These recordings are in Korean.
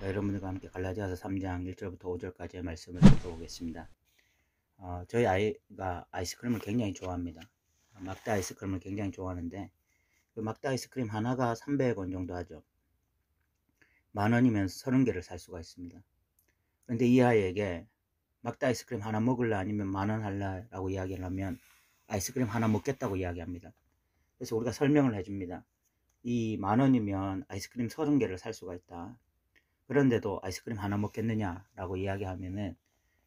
자, 여러분들과 함께 갈라디아서 3장 1절부터 5절까지의 말씀을 살펴보겠습니다. 저희 아이가 아이스크림을 굉장히 좋아합니다. 막대 아이스크림을 굉장히 좋아하는데 그 막대 아이스크림 하나가 300원 정도 하죠. 10,000원이면 30개를 살 수가 있습니다. 그런데 이 아이에게 막대 아이스크림 하나 먹을래 아니면 10,000원 할래 라고 이야기를 하면 아이스크림 하나 먹겠다고 이야기합니다. 그래서 우리가 설명을 해줍니다. 이 10,000원이면 아이스크림 30개를 살 수가 있다. 그런데도 아이스크림 하나 먹겠느냐 라고 이야기하면은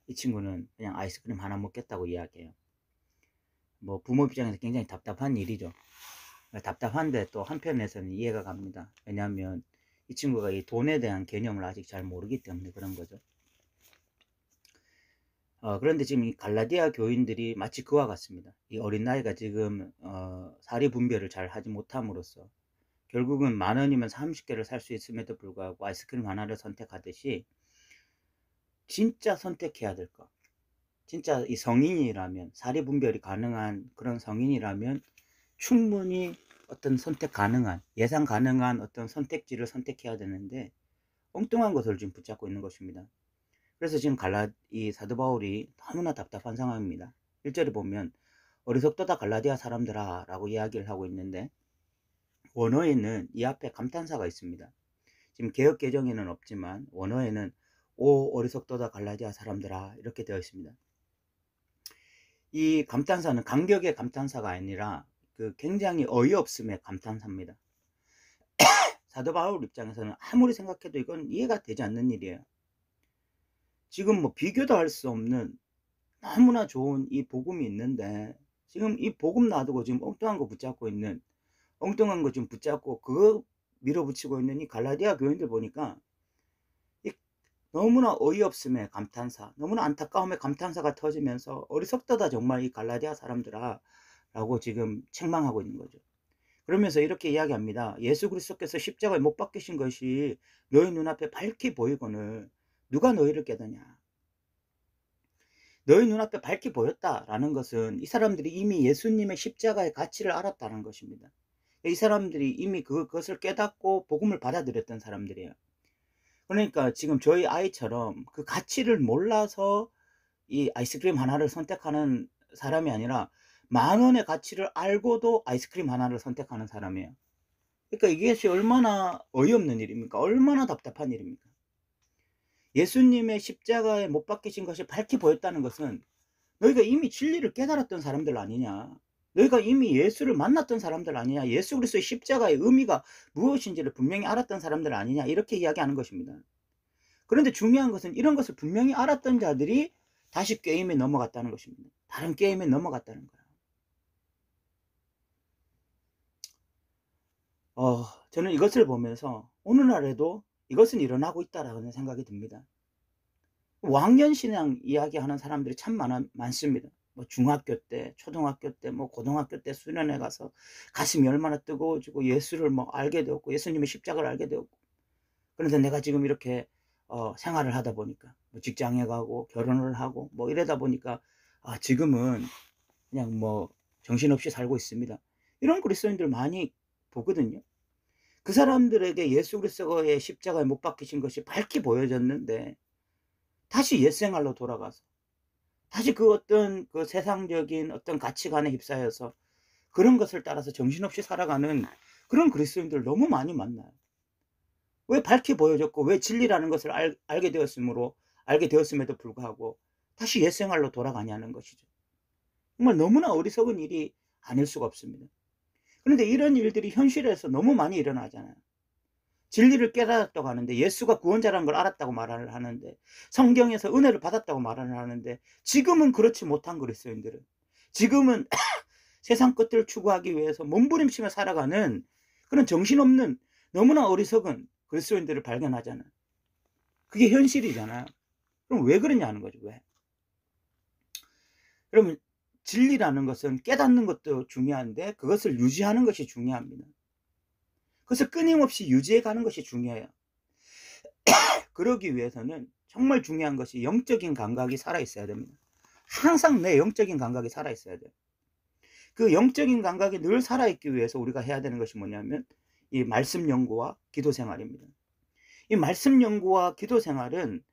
이 친구는 그냥 아이스크림 하나 먹겠다고 이야기해요. 뭐 부모 입장에서 굉장히 답답한 일이죠. 답답한데 또 한편에서는 이해가 갑니다. 왜냐하면 이 친구가 이 돈에 대한 개념을 아직 잘 모르기 때문에 그런 거죠. 그런데 지금 이 갈라디아 교인들이 마치 그와 같습니다. 이 어린 나이가 지금 사리 분별을 잘 하지 못함으로써 결국은 10,000원이면 30개를 살 수 있음에도 불구하고 아이스크림 하나를 선택하듯이 진짜 선택해야 될 것, 진짜 이 성인이라면, 사리 분별이 가능한 그런 성인이라면 충분히 어떤 선택 가능한, 예상 가능한 어떤 선택지를 선택해야 되는데 엉뚱한 것을 지금 붙잡고 있는 것입니다. 그래서 지금 이 사도 바울이 너무나 답답한 상황입니다. 1절에 보면 어리석도다 갈라디아 사람들아 라고 이야기를 하고 있는데, 원어에는 이 앞에 감탄사가 있습니다. 지금 개역 개정에는 없지만 원어에는 오 어리석도다 갈라디아 사람들아 이렇게 되어 있습니다. 이 감탄사는 감격의 감탄사가 아니라 그 굉장히 어이없음의 감탄사입니다. 사도 바울 입장에서는 아무리 생각해도 이건 이해가 되지 않는 일이에요. 지금 뭐 비교도 할 수 없는 너무나 좋은 이 복음이 있는데 지금 이 복음 놔두고 지금 엉뚱한 거 붙잡고 있는, 엉뚱한 거 지금 붙잡고 그거 밀어붙이고 있는 이 갈라디아 교인들 보니까 너무나 어이없음의 감탄사, 너무나 안타까움의 감탄사가 터지면서 어리석다다 정말 이 갈라디아 사람들아 라고 지금 책망하고 있는 거죠. 그러면서 이렇게 이야기합니다. 예수 그리스도께서 십자가에 못 박히신 것이 너희 눈앞에 밝히 보이거늘 누가 너희를 깨닫냐. 너희 눈앞에 밝히 보였다라는 것은 이 사람들이 이미 예수님의 십자가의 가치를 알았다는 것입니다. 이 사람들이 이미 그것을 깨닫고 복음을 받아들였던 사람들이에요. 그러니까 지금 저희 아이처럼 그 가치를 몰라서 이 아이스크림 하나를 선택하는 사람이 아니라 10,000원의 가치를 알고도 아이스크림 하나를 선택하는 사람이에요. 그러니까 이것이 얼마나 어이없는 일입니까? 얼마나 답답한 일입니까? 예수님의 십자가에 못 박히신 것이 밝히 보였다는 것은 너희가 이미 진리를 깨달았던 사람들 아니냐, 너희가 이미 예수를 만났던 사람들 아니냐, 예수 그리스도의 십자가의 의미가 무엇인지를 분명히 알았던 사람들 아니냐, 이렇게 이야기하는 것입니다. 그런데 중요한 것은 이런 것을 분명히 알았던 자들이 다시 게임에 넘어갔다는 것입니다. 다른 게임에 넘어갔다는 거예요. 저는 이것을 보면서 오늘날에도 이것은 일어나고 있다라는 생각이 듭니다. 왕년신앙 이야기하는 사람들이 참 많습니다. 뭐 중학교 때, 초등학교 때, 뭐 고등학교 때 수련회 가서 가슴이 얼마나 뜨거워지고 예수를 뭐 알게 되었고 예수님의 십자가를 알게 되었고, 그런데 내가 지금 이렇게 생활을 하다 보니까 뭐 직장에 가고 결혼을 하고 뭐 이러다 보니까 지금은 그냥 뭐 정신없이 살고 있습니다. 이런 그리스도인들 많이 보거든요. 그 사람들에게 예수 그리스도의 십자가에 못 박히신 것이 밝히 보여졌는데 다시 옛생활로 돌아가서 다시 그 어떤 그 세상적인 어떤 가치관에 휩싸여서 그런 것을 따라서 정신없이 살아가는 그런 그리스도인들 너무 많이 만나요. 왜 밝히 보여졌고 왜 진리라는 것을 알게 되었음에도 불구하고 다시 옛생활로 돌아가냐는 것이죠. 정말 너무나 어리석은 일이 아닐 수가 없습니다. 그런데 이런 일들이 현실에서 너무 많이 일어나잖아요. 진리를 깨달았다고 하는데, 예수가 구원자라는 걸 알았다고 말을 하는데, 성경에서 은혜를 받았다고 말을 하는데, 지금은 그렇지 못한 그리스도인들은, 지금은 세상 것들을 추구하기 위해서 몸부림치며 살아가는 그런 정신없는 너무나 어리석은 그리스도인들을 발견하잖아요. 그게 현실이잖아요. 그럼 왜 그러냐는 거죠. 왜? 그러면 진리라는 것은 깨닫는 것도 중요한데 그것을 유지하는 것이 중요합니다. 그것을 끊임없이 유지해 가는 것이 중요해요. 그러기 위해서는 정말 중요한 것이 영적인 감각이 살아있어야 됩니다. 항상 내 영적인 감각이 살아있어야 돼요. 그 영적인 감각이 늘 살아있기 위해서 우리가 해야 되는 것이 뭐냐면 이 말씀 연구와 기도 생활입니다. 이 말씀 연구와 기도 생활은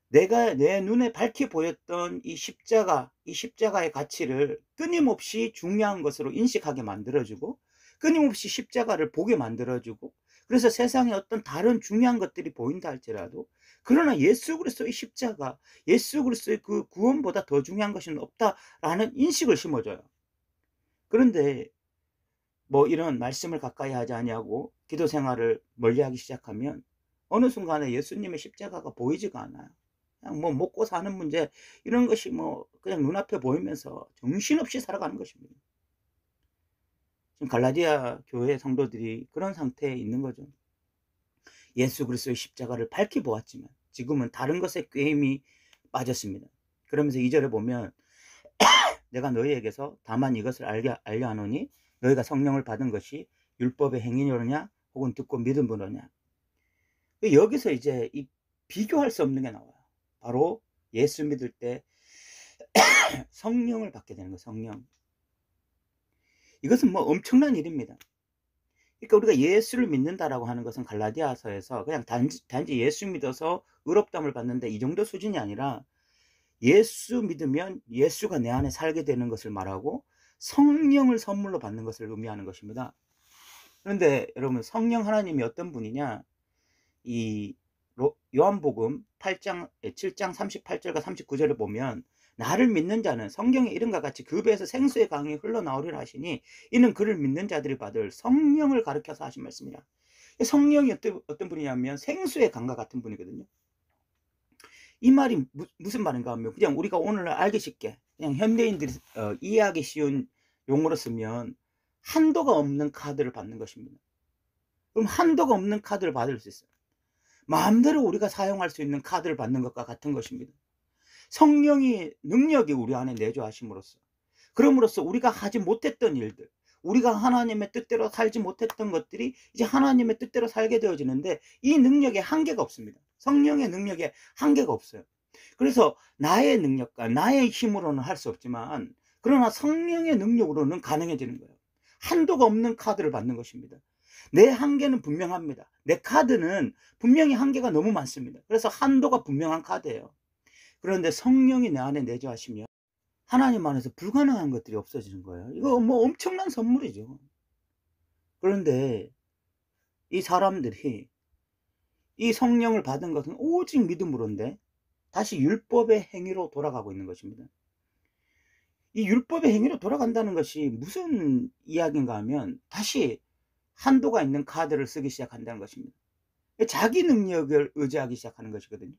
내가 내 눈에 밝히 보였던 이 십자가의 가치를 끊임없이 중요한 것으로 인식하게 만들어 주고, 끊임없이 십자가를 보게 만들어 주고, 그래서 세상에 어떤 다른 중요한 것들이 보인다 할지라도 그러나 예수 그리스도의 십자가, 예수 그리스도의 그 구원보다 더 중요한 것은 없다라는 인식을 심어 줘요. 그런데 뭐 이런 말씀을 가까이 하지 아니하고 기도 생활을 멀리하기 시작하면 어느 순간에 예수님의 십자가가 보이지가 않아요. 그냥 뭐 먹고 사는 문제 이런 것이 뭐 그냥 눈앞에 보이면서 정신없이 살아가는 것입니다. 지금 갈라디아 교회 성도들이 그런 상태에 있는 거죠. 예수 그리스도의 십자가를 밝히 보았지만 지금은 다른 것에 꾀임이 빠졌습니다. 그러면서 2절에 보면 내가 너희에게서 다만 이것을 알려 하노니 너희가 성령을 받은 것이 율법의 행위로냐 혹은 듣고 믿음으로냐. 여기서 이제 이 비교할 수 없는 게 나와요. 바로 예수 믿을 때 성령을 받게 되는 거예요. 성령. 이것은 뭐 엄청난 일입니다. 그러니까 우리가 예수를 믿는다라고 하는 것은 갈라디아서에서 그냥 단지 예수 믿어서 의롭다함을 받는다 이 정도 수준이 아니라 예수 믿으면 예수가 내 안에 살게 되는 것을 말하고 성령을 선물로 받는 것을 의미하는 것입니다. 그런데 여러분, 성령 하나님이 어떤 분이냐? 이 요한복음 7장 38절과 39절을 보면 나를 믿는 자는 성경의 이름과 같이 그 배에서 생수의 강이 흘러나오리라 하시니 이는 그를 믿는 자들이 받을 성령을 가르쳐서 하신 말씀이라. 성령이 어떤 분이냐면 생수의 강과 같은 분이거든요. 이 말이 무슨 말인가 하면 그냥 우리가 오늘날 알기 쉽게 그냥 현대인들이 이해하기 쉬운 용어로 쓰면 한도가 없는 카드를 받는 것입니다. 그럼 한도가 없는 카드를 받을 수 있어요. 마음대로 우리가 사용할 수 있는 카드를 받는 것과 같은 것입니다. 성령이 능력이 우리 안에 내주하심으로써 그럼으로써 우리가 하지 못했던 일들, 우리가 하나님의 뜻대로 살지 못했던 것들이 이제 하나님의 뜻대로 살게 되어지는데 이 능력에 한계가 없습니다. 성령의 능력에 한계가 없어요. 그래서 나의 능력과 나의 힘으로는 할 수 없지만 그러나 성령의 능력으로는 가능해지는 거예요. 한도가 없는 카드를 받는 것입니다. 내 한계는 분명합니다. 내 카드는 분명히 한계가 너무 많습니다. 그래서 한도가 분명한 카드예요. 그런데 성령이 내 안에 내주하시면 하나님 안에서 불가능한 것들이 없어지는 거예요. 이거 뭐 엄청난 선물이죠. 그런데 이 사람들이 이 성령을 받은 것은 오직 믿음으로인데 다시 율법의 행위로 돌아가고 있는 것입니다. 이 율법의 행위로 돌아간다는 것이 무슨 이야기인가 하면 다시 한도가 있는 카드를 쓰기 시작한다는 것입니다. 자기 능력을 의지하기 시작하는 것이거든요.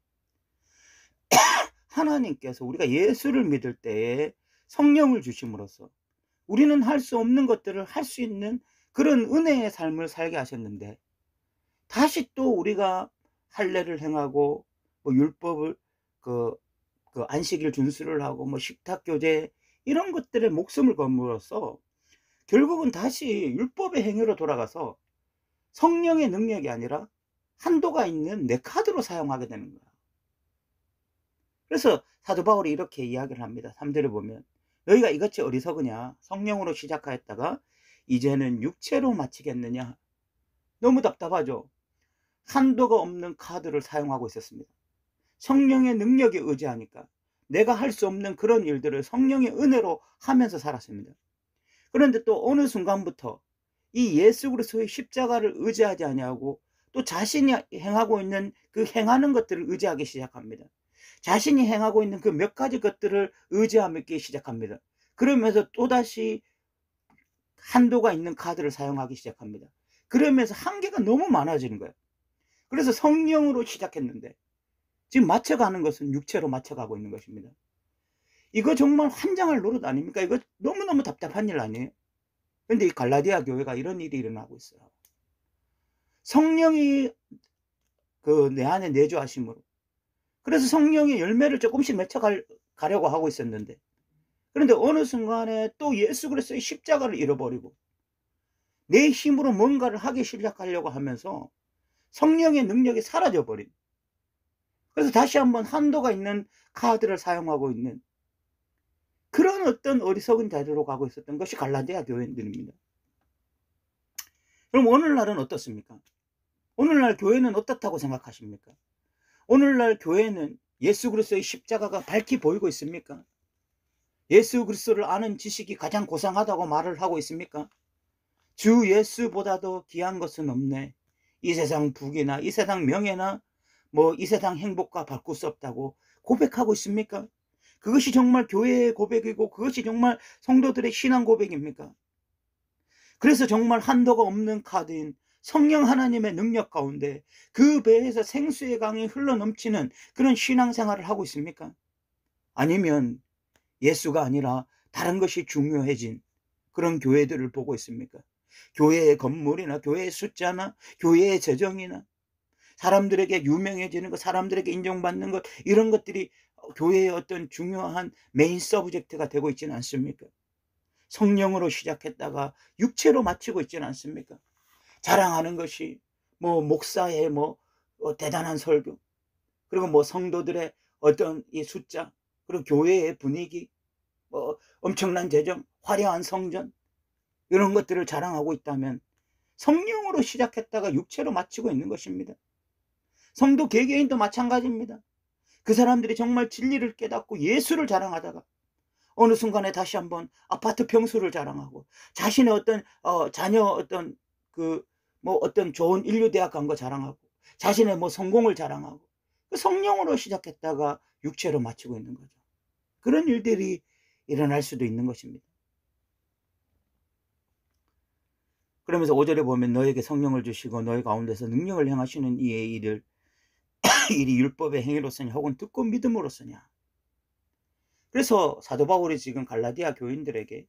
하나님께서 우리가 예수를 믿을 때에 성령을 주심으로써 우리는 할 수 없는 것들을 할 수 있는 그런 은혜의 삶을 살게 하셨는데 다시 또 우리가 할례를 행하고 뭐 율법을 그 안식일 준수를 하고 뭐 식탁 교제 이런 것들에 목숨을 걸므로써 결국은 다시 율법의 행위로 돌아가서 성령의 능력이 아니라 한도가 있는 내 카드로 사용하게 되는 거야. 그래서 사도 바울이 이렇게 이야기를 합니다. 3절에 보면 너희가 이같이 어리석으냐 성령으로 시작하였다가 이제는 육체로 마치겠느냐. 너무 답답하죠. 한도가 없는 카드를 사용하고 있었습니다. 성령의 능력에 의지하니까 내가 할 수 없는 그런 일들을 성령의 은혜로 하면서 살았습니다. 그런데 또 어느 순간부터 이 예수 그리스도의 십자가를 의지하지 아니하고 또 자신이 행하고 있는 그 행하는 것들을 의지하기 시작합니다. 자신이 행하고 있는 그 몇 가지 것들을 의지하기 시작합니다. 그러면서 또다시 한도가 있는 카드를 사용하기 시작합니다. 그러면서 한계가 너무 많아지는 거예요. 그래서 성령으로 시작했는데 지금 맞춰가는 것은 육체로 맞춰가고 있는 것입니다. 이거 정말 환장할 노릇 아닙니까? 이거 너무너무 답답한 일 아니에요? 그런데 이 갈라디아 교회가 이런 일이 일어나고 있어요. 성령이 내 안에 내주하심으로 그래서 성령의 열매를 조금씩 맺혀가려고 하고 있었는데 그런데 어느 순간에 또 예수 그리스도의 십자가를 잃어버리고 내 힘으로 뭔가를 하기 시작하려고 하면서 성령의 능력이 사라져버린, 그래서 다시 한번 한도가 있는 카드를 사용하고 있는 그런 어떤 어리석은 자리로 가고 있었던 것이 갈라디아 교회들입니다. 그럼 오늘날은 어떻습니까? 오늘날 교회는 어떻다고 생각하십니까? 오늘날 교회는 예수 그리스도의 십자가가 밝히 보이고 있습니까? 예수 그리스도를 아는 지식이 가장 고상하다고 말을 하고 있습니까? 주 예수보다도 귀한 것은 없네. 이 세상 부귀나 이 세상 명예나 뭐 이 세상 행복과 바꿀 수 없다고 고백하고 있습니까? 그것이 정말 교회의 고백이고 그것이 정말 성도들의 신앙 고백입니까? 그래서 정말 한도가 없는 카드인 성령 하나님의 능력 가운데 그 배에서 생수의 강이 흘러넘치는 그런 신앙생활을 하고 있습니까? 아니면 예수가 아니라 다른 것이 중요해진 그런 교회들을 보고 있습니까? 교회의 건물이나 교회의 숫자나 교회의 재정이나 사람들에게 유명해지는 것, 사람들에게 인정받는 것, 이런 것들이 교회의 어떤 중요한 메인 서브젝트가 되고 있지는 않습니까? 성령으로 시작했다가 육체로 마치고 있지는 않습니까? 자랑하는 것이 뭐 목사의 뭐 대단한 설교, 그리고 뭐 성도들의 어떤 이 숫자, 그리고 교회의 분위기, 뭐 엄청난 재정, 화려한 성전, 이런 것들을 자랑하고 있다면 성령으로 시작했다가 육체로 마치고 있는 것입니다. 성도 개개인도 마찬가지입니다. 그 사람들이 정말 진리를 깨닫고 예수를 자랑하다가 어느 순간에 다시 한번 아파트 평수를 자랑하고 자신의 어떤 자녀 어떤 그 뭐 어떤 좋은 인류대학 간 거 자랑하고 자신의 뭐 성공을 자랑하고 그 성령으로 시작했다가 육체로 마치고 있는 거죠. 그런 일들이 일어날 수도 있는 것입니다. 그러면서 5절에 보면 너에게 성령을 주시고 너희 가운데서 능력을 행하시는 이의 일을 일이 율법의 행위로서냐 혹은 듣고 믿음으로서냐. 그래서 사도 바울이 지금 갈라디아 교인들에게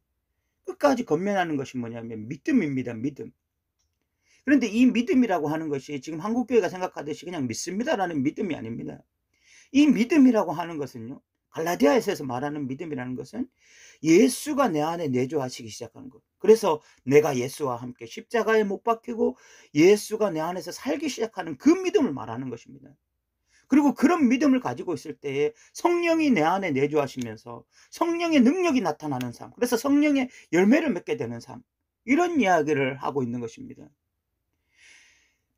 끝까지 건면하는 것이 뭐냐면 믿음입니다. 믿음. 그런데 이 믿음이라고 하는 것이 지금 한국교회가 생각하듯이 그냥 믿습니다라는 믿음이 아닙니다. 이 믿음이라고 하는 것은요, 갈라디아에서 말하는 믿음이라는 것은 예수가 내 안에 내주하시기 시작하는 것. 그래서 내가 예수와 함께 십자가에 못 박히고 예수가 내 안에서 살기 시작하는 그 믿음을 말하는 것입니다. 그리고 그런 믿음을 가지고 있을 때에 성령이 내 안에 내주하시면서 성령의 능력이 나타나는 삶, 그래서 성령의 열매를 맺게 되는 삶, 이런 이야기를 하고 있는 것입니다.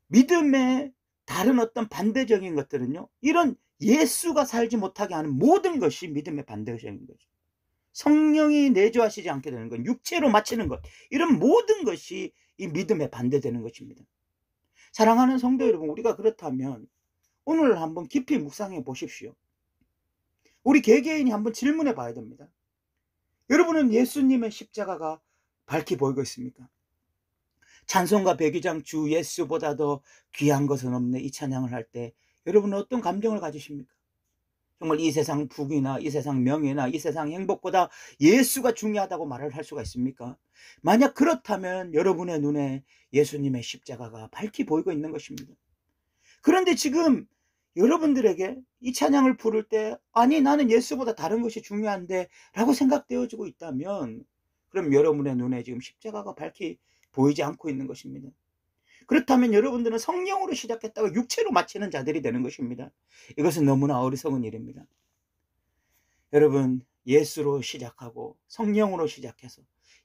믿음의 다른 어떤 반대적인 것들은요, 이런 예수가 살지 못하게 하는 모든 것이 믿음의 반대적인 거죠. 성령이 내주하시지 않게 되는 것, 육체로 마치는 것, 이런 모든 것이 이 믿음에 반대되는 것입니다. 사랑하는 성도 여러분, 우리가 그렇다면 오늘 한번 깊이 묵상해 보십시오. 우리 개개인이 한번 질문해 봐야 됩니다. 여러분은 예수님의 십자가가 밝히 보이고 있습니까? 찬송가 백이장 주 예수보다 더 귀한 것은 없네, 이 찬양을 할 때 여러분은 어떤 감정을 가지십니까? 정말 이 세상 부귀나 이 세상 명예나 이 세상 행복보다 예수가 중요하다고 말을 할 수가 있습니까? 만약 그렇다면 여러분의 눈에 예수님의 십자가가 밝히 보이고 있는 것입니다. 그런데 지금 여러분들에게 이 찬양을 부를 때 아니 나는 예수보다 다른 것이 중요한데 라고 생각되어지고 있다면 그럼 여러분의 눈에 지금 십자가가 밝히 보이지 않고 있는 것입니다. 그렇다면 여러분들은 성령으로 시작했다가 육체로 마치는 자들이 되는 것입니다. 이것은 너무나 어리석은 일입니다. 여러분, 예수로 시작하고 성령으로 시작해서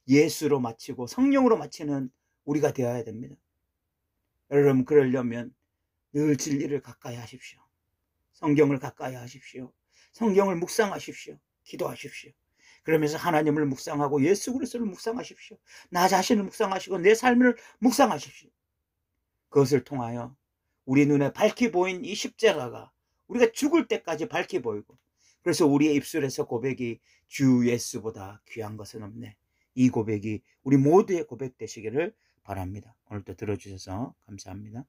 예수로 마치고 성령으로 마치는 우리가 되어야 됩니다. 여러분, 그러려면 늘 진리를 가까이 하십시오. 성경을 가까이 하십시오. 성경을 묵상하십시오. 기도하십시오. 그러면서 하나님을 묵상하고 예수 그리스도를 묵상하십시오. 나 자신을 묵상하시고 내 삶을 묵상하십시오. 그것을 통하여 우리 눈에 밝히 보인 이 십자가가 우리가 죽을 때까지 밝히 보이고, 그래서 우리의 입술에서 고백이 주 예수보다 귀한 것은 없네, 이 고백이 우리 모두의 고백 되시기를 바랍니다. 오늘도 들어주셔서 감사합니다.